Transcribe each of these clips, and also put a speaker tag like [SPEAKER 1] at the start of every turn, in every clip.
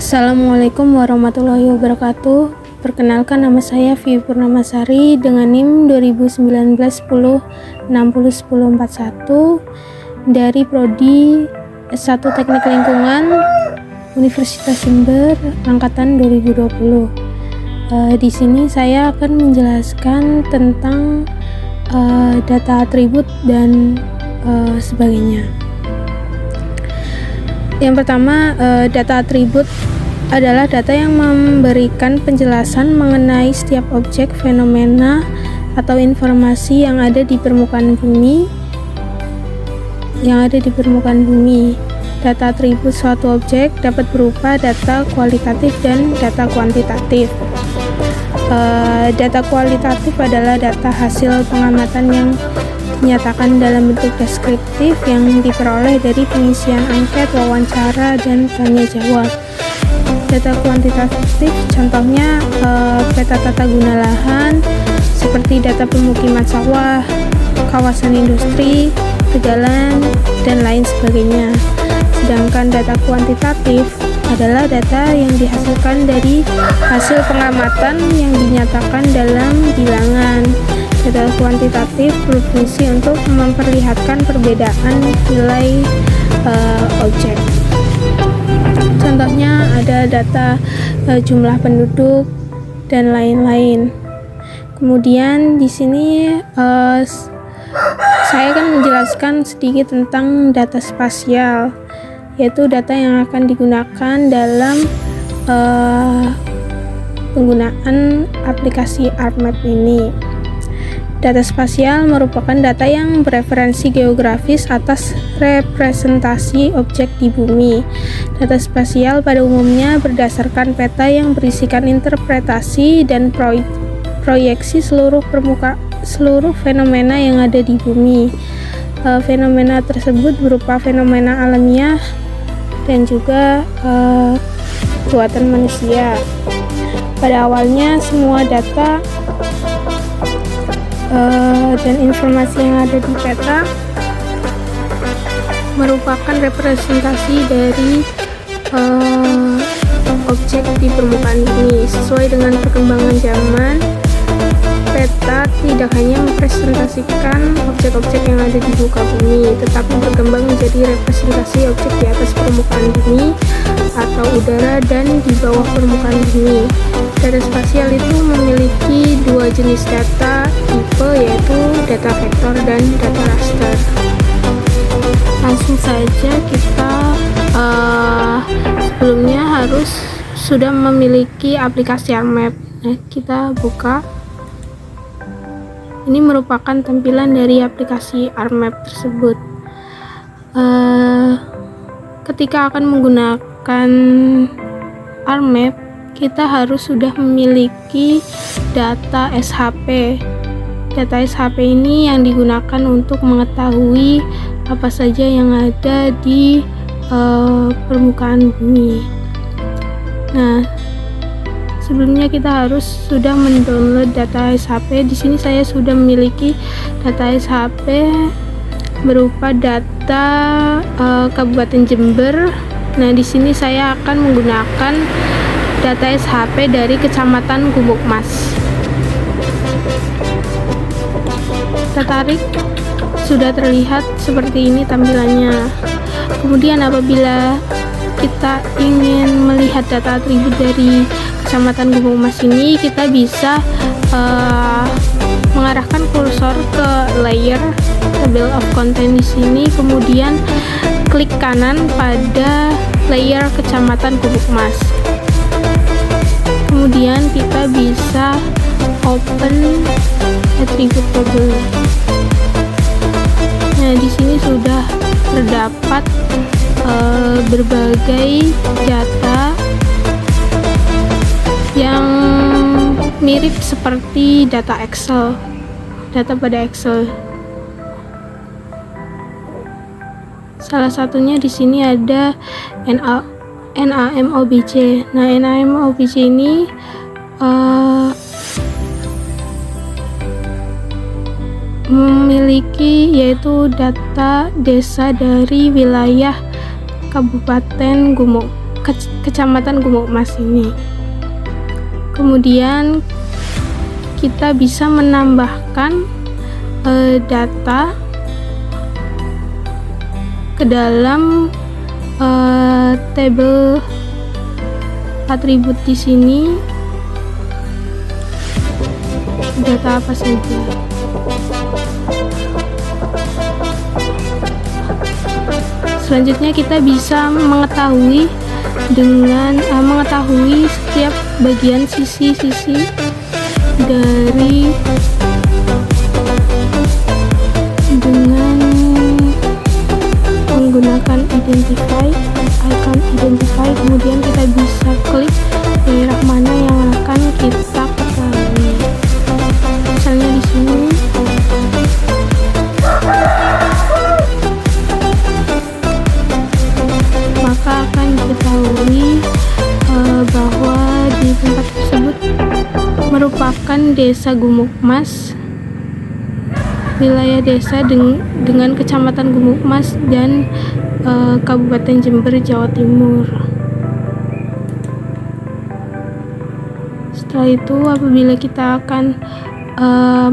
[SPEAKER 1] Assalamualaikum warahmatullahi wabarakatuh. Perkenalkan, nama saya Vivi Purnamasari dengan NIM 2019-10-60-1041 dari Prodi S1 Teknik Lingkungan Universitas Jember angkatan 2020. Di sini saya akan menjelaskan tentang data atribut dan sebagainya. Yang pertama, data atribut adalah data yang memberikan penjelasan mengenai setiap objek, fenomena, atau informasi yang ada di permukaan bumi. Data atribut suatu objek dapat berupa data kualitatif dan data kuantitatif. Data kualitatif adalah data hasil pengamatan yang dinyatakan dalam bentuk deskriptif yang diperoleh dari pengisian angket, wawancara, dan tanya jawab. Data kuantitatif contohnya peta tata guna lahan seperti data pemukiman sawah, kawasan industri, tegalan, dan lain sebagainya. Sedangkan data kuantitatif adalah data yang dihasilkan dari hasil pengamatan yang dinyatakan dalam bilangan. Data kuantitatif berfungsi untuk memperlihatkan perbedaan nilai objek. Contohnya ada data jumlah penduduk dan lain-lain. Kemudian di sini saya akan menjelaskan sedikit tentang data spasial, yaitu data yang akan digunakan dalam penggunaan aplikasi ArcMap ini. Data spasial merupakan data yang bereferensi geografis atas representasi objek di bumi. Data spasial pada umumnya berdasarkan peta yang berisikan interpretasi dan proyeksi seluruh fenomena yang ada di bumi. Fenomena tersebut berupa fenomena alamiah dan juga buatan manusia. Pada awalnya semua data dan informasi yang ada di peta merupakan representasi dari objek di permukaan bumi. Sesuai dengan perkembangan zaman, peta tidak hanya mempresentasikan objek-objek yang ada di muka bumi, tetapi berkembang menjadi representasi objek di atas permukaan bumi atau udara dan di bawah permukaan bumi. Data spasial itu memiliki dua jenis data tipe, yaitu data vektor dan data raster. Langsung saja kita sebelumnya harus sudah memiliki aplikasi ArcMap. Kita buka. Ini merupakan tampilan dari aplikasi ArcMap tersebut. Ketika akan menggunakan ArcMap, kita harus sudah memiliki data SHP. Data SHP ini yang digunakan untuk mengetahui apa saja yang ada di permukaan bumi. Nah, sebelumnya kita harus sudah mendownload data SHP. Di sini saya sudah memiliki data SHP berupa data Kabupaten Jember. Nah, di sini saya akan menggunakan data SHP dari Kecamatan Gumukmas. Tertarik? Sudah terlihat seperti ini tampilannya. Kemudian apabila kita ingin melihat data atribut dari Kecamatan Gumukmas ini, kita bisa mengarahkan kursor ke layer table of content di sini, kemudian klik kanan pada layer Kecamatan Gumukmas. Kemudian kita bisa open attribute table. Nah, di sini sudah terdapat berbagai data yang mirip seperti data Excel, data pada Excel. Salah satunya di sini ada NAMOBJ. Nah, NAMOBJ ini memiliki yaitu data desa dari wilayah Kabupaten Kecamatan Gumukmas ini. Kemudian kita bisa menambahkan data ke dalam tabel atribut di sini. Data apa saja? Selanjutnya kita bisa mengetahui setiap bagian sisi-sisi dari dengan menggunakan icon identify. Kemudian kita bisa klik daerah mana yang akan kita ketahui. Misalnya di sini maka akan diketahui bahwa di tempat tersebut merupakan desa Gumukmas, wilayah desa dengan kecamatan Gumukmas dan Kabupaten Jember, Jawa Timur. Setelah itu, apabila kita akan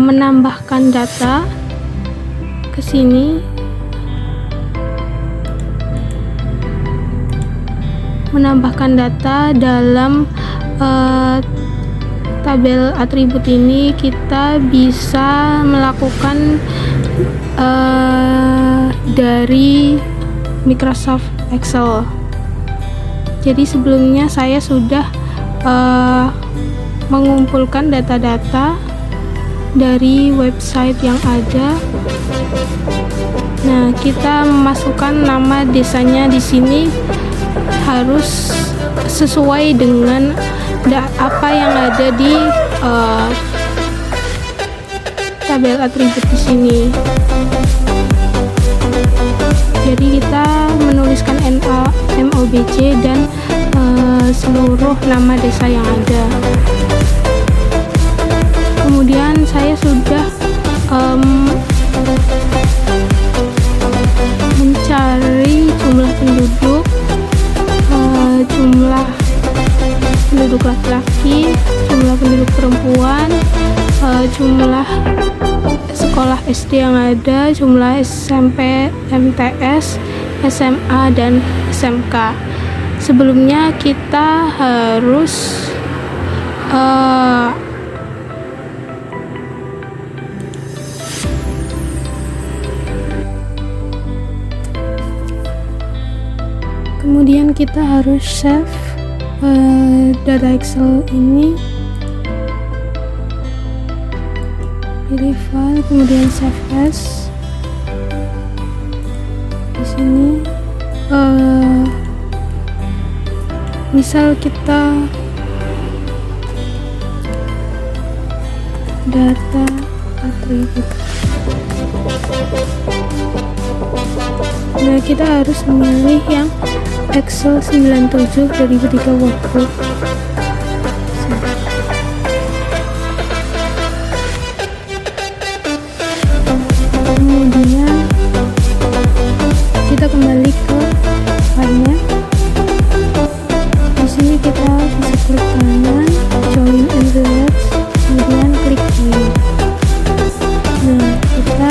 [SPEAKER 1] menambahkan data ke sini, menambahkan data dalam tabel atribut ini, kita bisa melakukan dari Microsoft Excel. Jadi sebelumnya saya sudah mengumpulkan data-data dari website yang ada. Nah, kita memasukkan nama desanya di sini harus sesuai dengan apa yang ada di tabel atribut di sini. Jadi kita menuliskan MOBC dan seluruh nama desa yang ada. Kemudian saya sudah mencari jumlah penduduk, jumlah penduduk laki-laki, jumlah penduduk perempuan, jumlah sekolah SD yang ada, jumlah SMP, MTS, SMA, dan SMK. Sebelumnya kita harus kemudian kita harus save data Excel ini, pilih file, kemudian save as. Di sini misal kita data atribut. Nah, kita harus memilih yang Excel 97 2003 workbook. Kemudian kita kembali ke filenya. Di sini kita bisa klik kanan, join and village, kemudian klik join. Nah, kita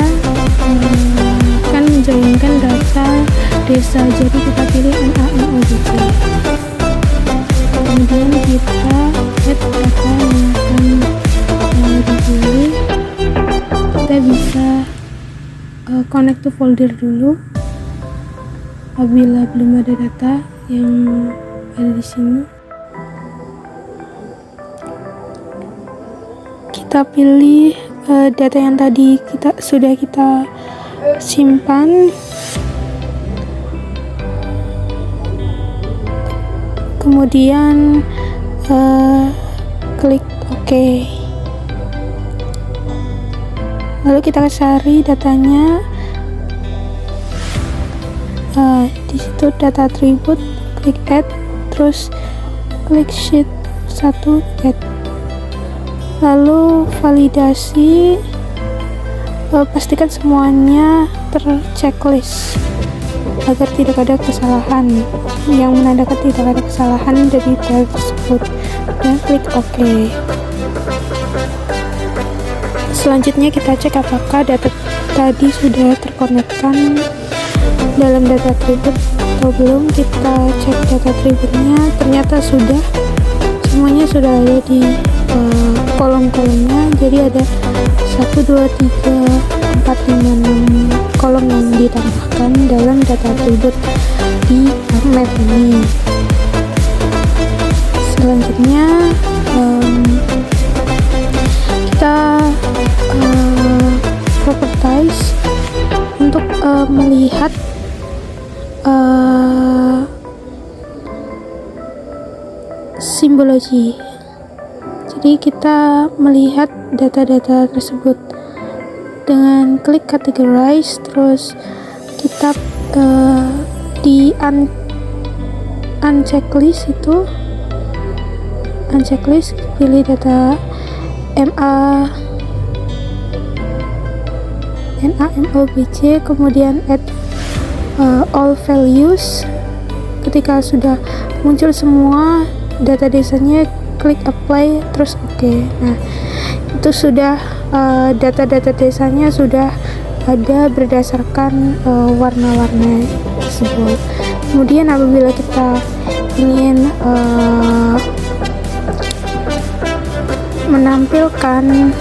[SPEAKER 1] akan menjoinkan data desa, jadi kita pilih NaMOBC. Kemudian kita add data yang akan dipilih. Kita bisa connect to folder dulu apabila belum ada data yang ada di sini. Kita pilih data yang tadi sudah kita simpan. Kemudian klik OK. Lalu kita cari datanya. Di situ data atribut, klik add, terus klik sheet 1 add. Lalu validasi, pastikan semuanya terchecklist. agar tidak ada kesalahan, yang menandakan tidak ada kesalahan dari file tersebut, dan klik OK. Selanjutnya kita cek apakah data tadi sudah terkonekkan dalam data attribute atau belum. Kita cek data attribute-nya, ternyata sudah, semuanya sudah ada di kolom-kolomnya. Jadi ada 1, 2, 3, 4, 5, 6 kolom yang ditambahkan dalam data attribute di map ini. Selanjutnya kita properties untuk melihat simbologi. Jadi kita melihat data-data tersebut dengan klik categorize, terus kita di unchecklist itu unchecklist, pilih data MAMOBJ, kemudian add all values. Ketika sudah muncul semua data desanya, klik apply, terus OK. Nah, itu sudah data-data desanya sudah ada berdasarkan warna-warna tersebut. Kemudian apabila kita ingin menampilkan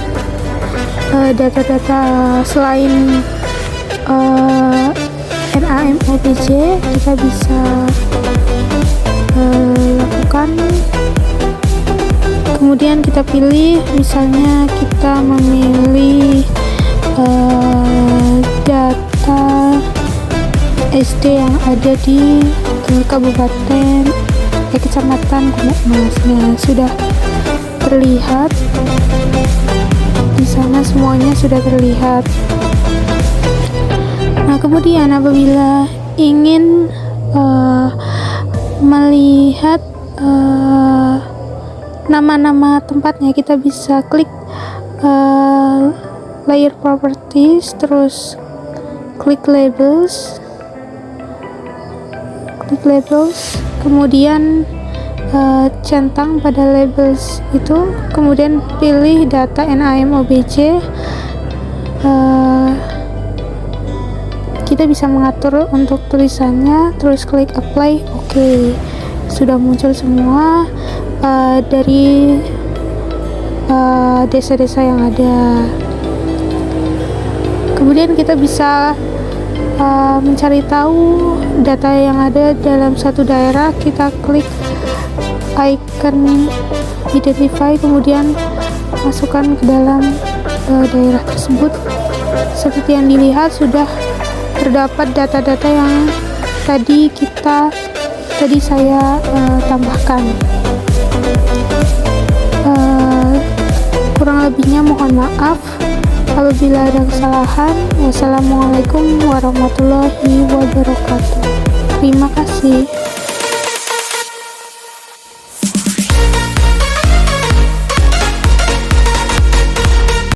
[SPEAKER 1] data-data selain MAMOBJ, kita bisa lakukan. Kemudian kita pilih, misalnya kita memilih data SD yang ada di kabupaten kecamatan Gumukmas. Nah, sudah terlihat di sana, semuanya sudah terlihat. Nah, kemudian apabila ingin melihat nama-nama tempatnya, kita bisa klik layer properties, terus klik labels, kemudian centang pada labels itu, kemudian pilih data NAMOBJ. Kita bisa mengatur untuk tulisannya, terus klik apply, OK. Sudah muncul semua dari desa-desa yang ada. Kemudian kita bisa mencari tahu data yang ada dalam satu daerah. Kita klik icon identify, kemudian masukkan ke dalam daerah tersebut. Seperti yang dilihat, sudah terdapat data-data yang tadi saya tambahkan. Kurang lebihnya mohon maaf apabila ada kesalahan. Wassalamualaikum warahmatullahi wabarakatuh. Terima kasih.